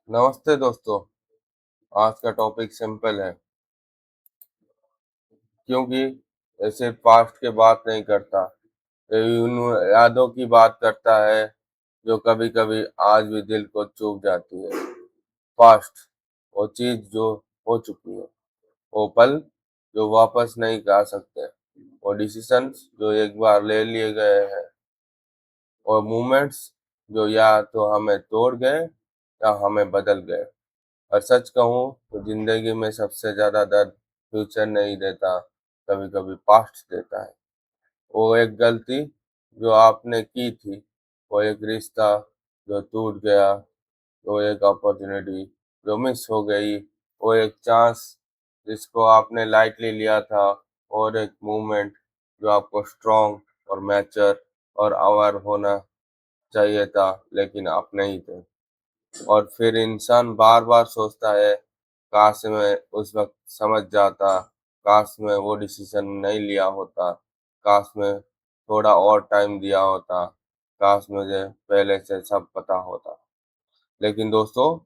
नमस्ते दोस्तों। आज का टॉपिक सिंपल है, क्योंकि ये सिर्फ पास्ट की बात नहीं करता, ये उन यादों की बात करता है जो कभी कभी आज भी दिल को चुभ जाती है। पास्ट वो चीज जो हो चुकी है, वो पल जो वापस नहीं आ सकते, वो डिसीजंस जो एक बार ले लिए गए हैं, और मोमेंट्स जो या तो हमें तोड़ गए या हमें बदल गए। और सच कहूँ तो जिंदगी में सबसे ज्यादा दर्द फ्यूचर नहीं देता, कभी कभी पास्ट देता है। वो एक गलती जो आपने की थी, वो एक रिश्ता जो टूट गया, वो एक अपॉर्चुनिटी जो मिस हो गई, वो एक चांस जिसको आपने लाइटली लिया था, और एक मूवमेंट जो आपको स्ट्रॉन्ग और मैच्योर और अवेयर होना चाहिए था, लेकिन आप नहीं थे। और फिर इंसान बार बार सोचता है, काश मैं उस वक्त समझ जाता, काश मैं वो डिसीजन नहीं लिया होता, काश मैं थोड़ा और टाइम दिया होता, काश मुझे पहले से सब पता होता। लेकिन दोस्तों,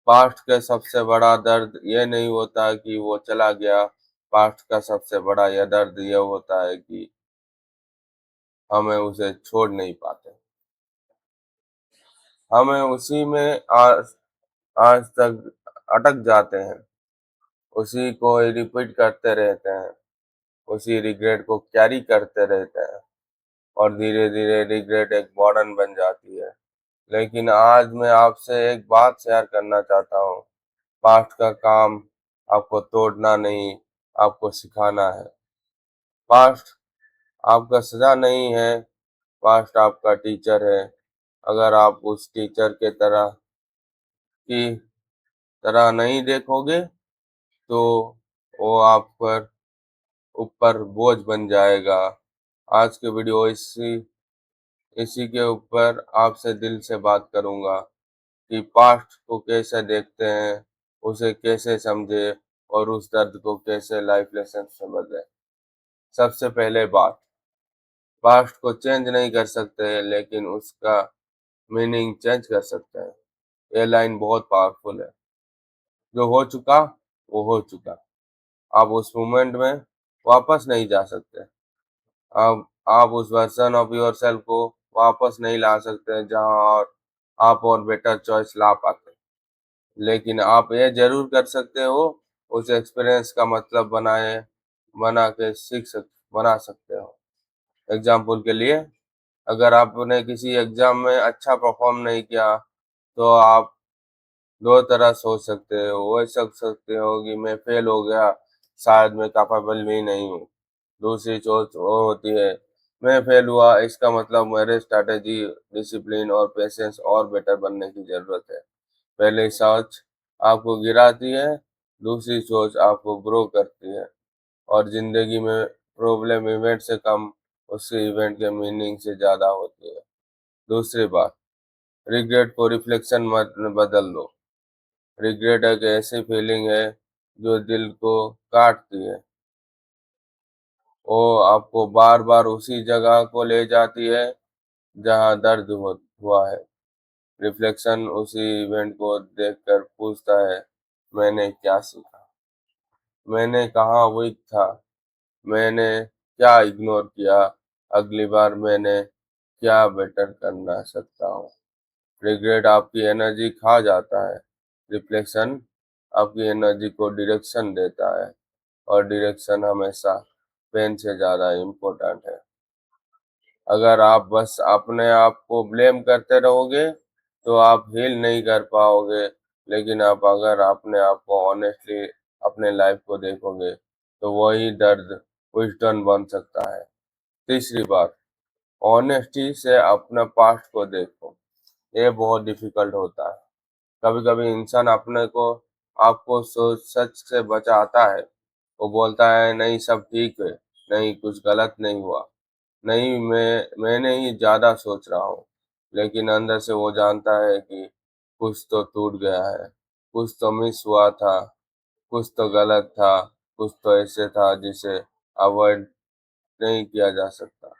पास्ट का सबसे बड़ा दर्द ये नहीं होता कि वो चला गया, पास्ट का सबसे बड़ा यह दर्द ये होता है कि हमें उसे छोड़ नहीं पाते। हमें उसी में आज तक अटक जाते हैं, उसी को रिपीट करते रहते हैं, उसी रिग्रेट को कैरी करते रहते हैं, और धीरे धीरे रिग्रेट एक बर्डन बन जाती है। लेकिन आज मैं आपसे एक बात शेयर करना चाहता हूँ। पास्ट का काम आपको तोड़ना नहीं, आपको सिखाना है। पास्ट आपका सजा नहीं है, पास्ट आपका टीचर है। अगर आप उस टीचर के की तरह नहीं देखोगे, तो वो आप पर ऊपर बोझ बन जाएगा। आज की वीडियो इसी इसी के ऊपर आपसे दिल से बात करूंगा कि पास्ट को कैसे देखते हैं, उसे कैसे समझे, और उस दर्द को कैसे लाइफ लेसन से बदले। सबसे पहले बात, पास्ट को चेंज नहीं कर सकते, लेकिन उसका मीनिंग चेंज कर सकते हैं। ये लाइन बहुत पावरफुल है। जो हो चुका वो हो चुका, आप उस मोमेंट में वापस नहीं जा सकते। आप उस वर्जन ऑफ योर सेल्फ को वापस नहीं ला सकते जहां और आप और बेटर चॉइस ला पाते। लेकिन आप ये जरूर कर सकते हो, उस एक्सपीरियंस का मतलब बना के बना सकते हो। एग्जाम्पल के लिए, अगर आपने किसी एग्जाम में अच्छा परफॉर्म नहीं किया, तो आप दो तरह सोच सकते हो। वो सोच सकते हो कि मैं फेल हो गया, शायद मैं कैपेबल भी नहीं हूँ। दूसरी सोच वो होती है, मैं फेल हुआ, इसका मतलब मेरे स्ट्रैटेजी, डिसिप्लिन और पेशेंस और बेटर बनने की जरूरत है। पहली सोच आपको गिराती है, दूसरी सोच आपको ग्रो करती है। और जिंदगी में प्रॉब्लम इवेंट से कम, उसके इवेंट के मीनिंग से ज्यादा होती है। दूसरी बात, रिग्रेट को रिफ्लेक्शन मत बदल दो। रिग्रेट एक ऐसी फीलिंग है जो दिल को काटती है। वो आपको बार बार उसी जगह को ले जाती है जहां हुआ है। रिफ्लेक्शन उसी इवेंट को देखकर पूछता है, मैंने क्या सीखा, मैंने कहाँ वीक था, मैंने क्या इग्नोर किया, अगली बार मैंने क्या बेटर करना सकता हूँ। रिग्रेट आपकी एनर्जी खा जाता है, रिफ्लेक्शन आपकी एनर्जी को डायरेक्शन देता है, और डायरेक्शन हमेशा पेन से ज़्यादा इम्पोर्टेंट है। अगर आप बस अपने आप को ब्लेम करते रहोगे, तो आप हील नहीं कर पाओगे। लेकिन आप अगर अपने आप को ऑनेस्टली अपने लाइफ को देखोगे, तो वही दर्द विजडम बन सकता है। तीसरी बात, ऑनेस्टी से अपने पास्ट को देखो। ये बहुत डिफिकल्ट होता है। कभी कभी इंसान अपने को आपको सोच सच से बचाता है। वो बोलता है, नहीं सब ठीक है, नहीं कुछ गलत नहीं हुआ, नहीं मैंने ही ज्यादा सोच रहा हूँ। लेकिन अंदर से वो जानता है कि कुछ तो टूट गया है, कुछ तो मिस हुआ था, कुछ तो गलत था, कुछ तो ऐसे था जिसे अवॉइड नहीं किया जा सकता।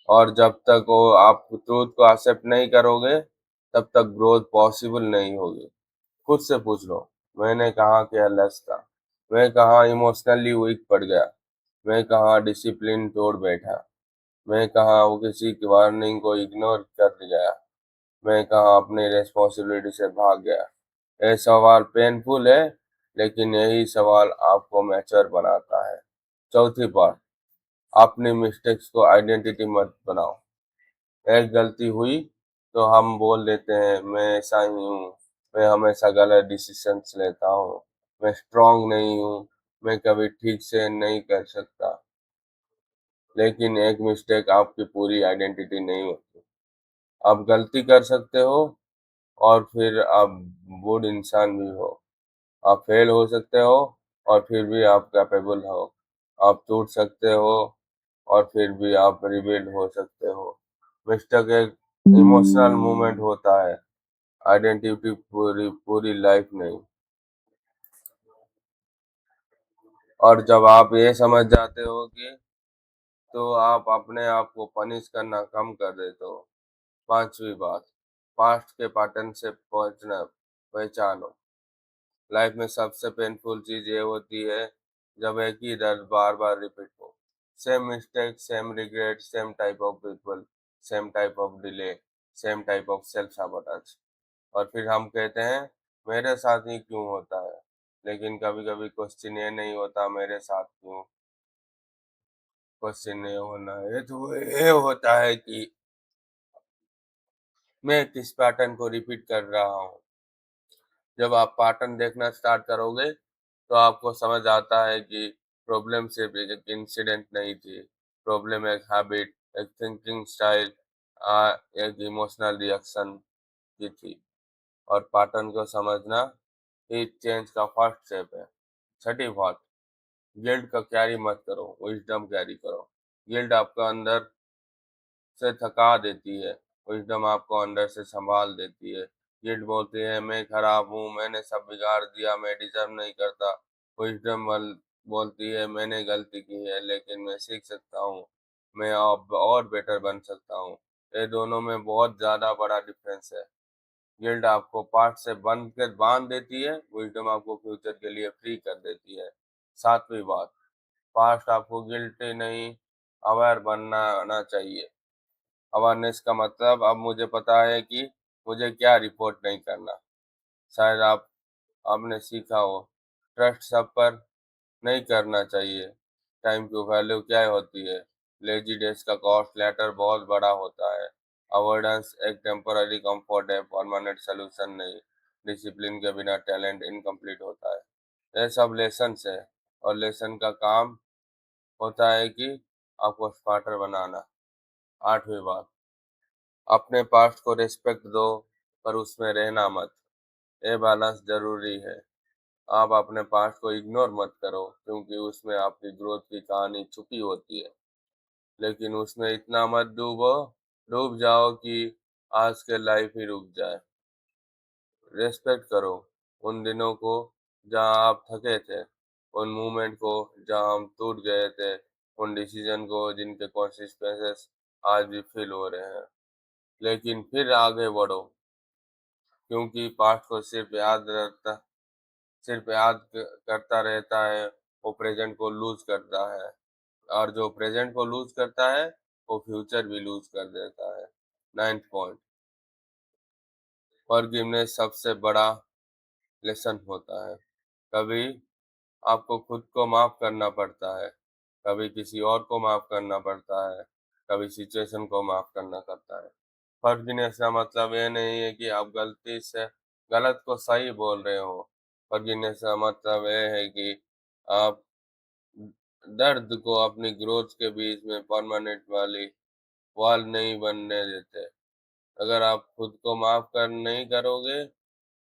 और जब तक वो आप ट्रूथ को एक्सेप्ट नहीं करोगे, तब तक ग्रोथ पॉसिबल नहीं होगी। खुद से पूछ लो, मैंने कहाँ केयरलेस था, मैं कहाँ इमोशनली वीक पड़ गया, मैं कहाँ डिसिप्लिन तोड़ बैठा, मैं कहाँ वो किसी की वार्निंग को इग्नोर कर गया, मैं कहाँ अपनी रिस्पॉन्सिबिलिटी से भाग गया। ये सवाल पेनफुल है, लेकिन यही सवाल आपको मैच्योर बनाता है। चौथी बात, अपनी मिस्टेक्स को आइडेंटिटी मत बनाओ। एक गलती हुई तो हम बोल देते हैं मैं ऐसा ही हूँ, मैं हमेशा गलत डिसीजंस लेता हूँ, मैं स्ट्रांग नहीं हूँ, मैं कभी ठीक से नहीं कर सकता। लेकिन एक मिस्टेक आपकी पूरी आइडेंटिटी नहीं होती। आप गलती कर सकते हो और फिर आप गुड इंसान भी हो। आप फेल हो सकते हो और फिर भी आप कैपेबल हो। आप टूट सकते हो और फिर भी आप रिबिल्ड हो सकते हो। मिस्टेक एक इमोशनल मोमेंट होता है, आइडेंटिटी पूरी पूरी लाइफ नहीं। और जब आप ये समझ जाते हो कि तो आप अपने आप को पनिश करना कम कर देते हो। पांचवी बात, पास्ट के पैटर्न से पहुंचना पहचानो। लाइफ में सबसे पेनफुल चीज ये होती है जब एक ही दर्द बार बार रिपीट हो। Same mistake, same regret, same type of people, same type of delay, same type of self साबोटाज। और फिर हम कहते हैं मेरे साथ ही क्यों होता है। लेकिन कभी कभी क्वेश्चन ये नहीं होता मेरे साथ क्यों, क्वेश्चन ये होना है तो ये होता है कि मैं किस पैटर्न को रिपीट कर रहा हूँ। जब आप पैटर्न देखना स्टार्ट करोगे तो आपको समझ आता है कि प्रॉब्लम सिर्फ एक इंसिडेंट नहीं थी। प्रॉब्लम एक हैबिट, एक थिंकिंग स्टाइल, एक इमोशनल रिएक्शन की थी। और पैटर्न को समझना ही चेंज का फर्स्ट स्टेप है। छठी बात, गिल्ट का कैरी मत करो, विजडम कैरी करो। गिल्ट आपका अंदर से थका देती है, विजडम आपको अंदर से संभाल देती है। गिल्ट बोलती है मैं खराब हूँ, मैंने सब बिगाड़ दिया, मैं डिजर्व नहीं करता। विजडम बोलती है मैंने गलती की है लेकिन मैं सीख सकता हूँ, मैं अब और बेटर बन सकता हूँ। ये दोनों में बहुत ज्यादा बड़ा डिफरेंस है। गिल्ट आपको पास्ट से बंध कर बांध देती है, विजडम आपको फ्यूचर के लिए फ्री कर देती है। सातवीं बात, पास्ट आपको गिल्टी नहीं, अवेयर बनना आना चाहिए। अवेयरनेस का मतलब अब मुझे पता है कि मुझे क्या रिपोर्ट नहीं करना। शायद आपने सीखा हो ट्रस्ट सब पर नहीं करना चाहिए। टाइम की वैल्यू क्या होती है, लेजी डेज का कॉस्ट लेटर बहुत बड़ा होता है। अवॉइडेंस एक टेम्पररी कंफर्ट है, परमानेंट सोल्यूशन नहीं। डिसिप्लिन के बिना टैलेंट इनकम्प्लीट होता है। ये सब लेसन्स है और लेसन का काम होता है कि आपको स्मार्टर बनाना। आठवीं बात, अपने पास्ट को रिस्पेक्ट दो पर उसमें रहना मत। ये बैलेंस जरूरी है। आप अपने पास्ट को इग्नोर मत करो क्योंकि उसमें आपकी ग्रोथ की कहानी छुपी होती है। लेकिन उसमें इतना मत डूब जाओ कि आज के लाइफ ही रुक जाए। रेस्पेक्ट करो उन दिनों को जहाँ आप थके थे, उन मोमेंट को जहाँ हम टूट गए थे, उन डिसीजन को जिनके कॉन्सिक्वेंसेस आज भी फील हो रहे हैं। लेकिन फिर आगे बढ़ो क्योंकि पास्ट को सिर्फ करता रहता है, वो प्रेजेंट को लूज करता है। और जो प्रेजेंट को लूज करता है वो फ्यूचर भी लूज कर देता है। नाइन्थ पॉइंट, फॉरगिवनेस सबसे बड़ा लेसन होता है। कभी आपको खुद को माफ करना पड़ता है, कभी किसी और को माफ करना पड़ता है, कभी सिचुएशन को माफ करना पड़ता है। फॉरगिवनेस का मतलब ये नहीं है कि आप गलती से गलत को सही बोल रहे हो। फॉरगिवनेस का मतलब ये है कि आप दर्द को अपनी ग्रोथ के बीच में परमानेंट वाली वॉल नहीं बनने देते। अगर आप खुद को माफ कर नहीं करोगे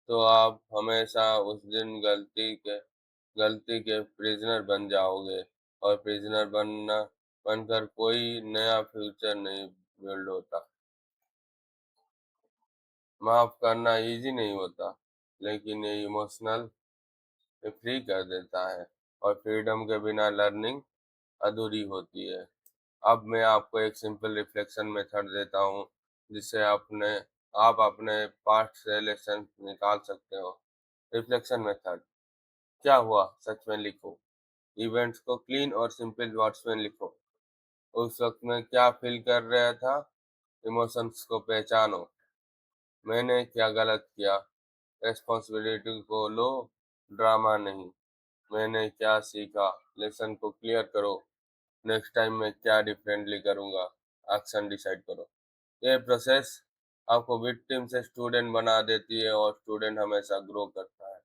तो आप हमेशा उस दिन गलती के प्रिजनर बन जाओगे। और प्रिजनर बनकर कोई नया फ्यूचर नहीं बिल्ड होता। माफ करना इजी नहीं होता, लेकिन ये इमोशनल फ्री कर देता है। और फ्रीडम के बिना लर्निंग अधूरी होती है। अब मैं आपको एक सिंपल रिफ्लेक्शन मेथड देता हूँ जिससे आपने आप अपने पास्ट से लेसन निकाल सकते हो। रिफ्लेक्शन मेथड, क्या हुआ सच में लिखो। इवेंट्स को क्लीन और सिंपल वर्ड्स में लिखो। उस वक्त मैं क्या फील कर रहा था, इमोशंस को पहचानो। मैंने क्या गलत किया, रेस्पॉन्सिबिलिटी को लो, ड्रामा नहीं। मैंने क्या सीखा, लेसन को क्लियर करो। नेक्स्ट टाइम मैं क्या डिफरेंटली करूँगा, एक्शन डिसाइड करो। ये प्रोसेस आपको विक्टिम से स्टूडेंट बना देती है और स्टूडेंट हमेशा ग्रो करता है।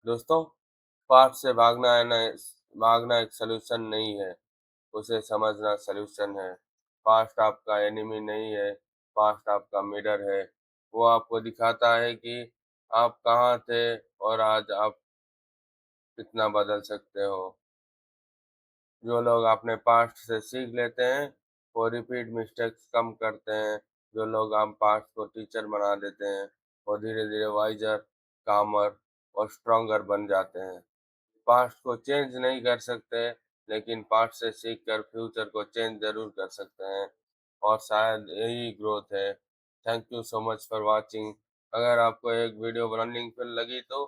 दोस्तों, पाठ से भागना एक सलूशन नहीं है, उसे समझना सलूशन है। पास्ट आपका एनिमी नहीं है, पास्ट आपका मिरर है। वो आपको दिखाता है कि आप कहाँ थे और आज आप कितना बदल सकते हो। जो लोग अपने पास्ट से सीख लेते हैं, वो रिपीट मिस्टेक्स कम करते हैं। जो लोग हम पास्ट को टीचर बना देते हैं, वो धीरे धीरे वाइजर, कामर और स्ट्रॉन्गर बन जाते हैं। पास्ट को चेंज नहीं कर सकते, लेकिन पास्ट से सीख कर फ्यूचर को चेंज जरूर कर सकते हैं, और शायद यही ग्रोथ है। Thank you so much for watching. अगर आपको एक वीडियो मीनिंगफुल लगी तो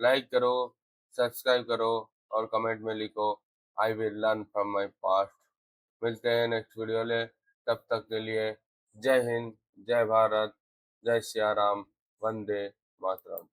लाइक करो, सब्सक्राइब करो और कमेंट में लिखो, I will learn from my past. मिलते हैं नेक्स्ट वीडियो में, तब तक के लिए जय हिंद, जय भारत, जय सिया राम, वंदे मातरम।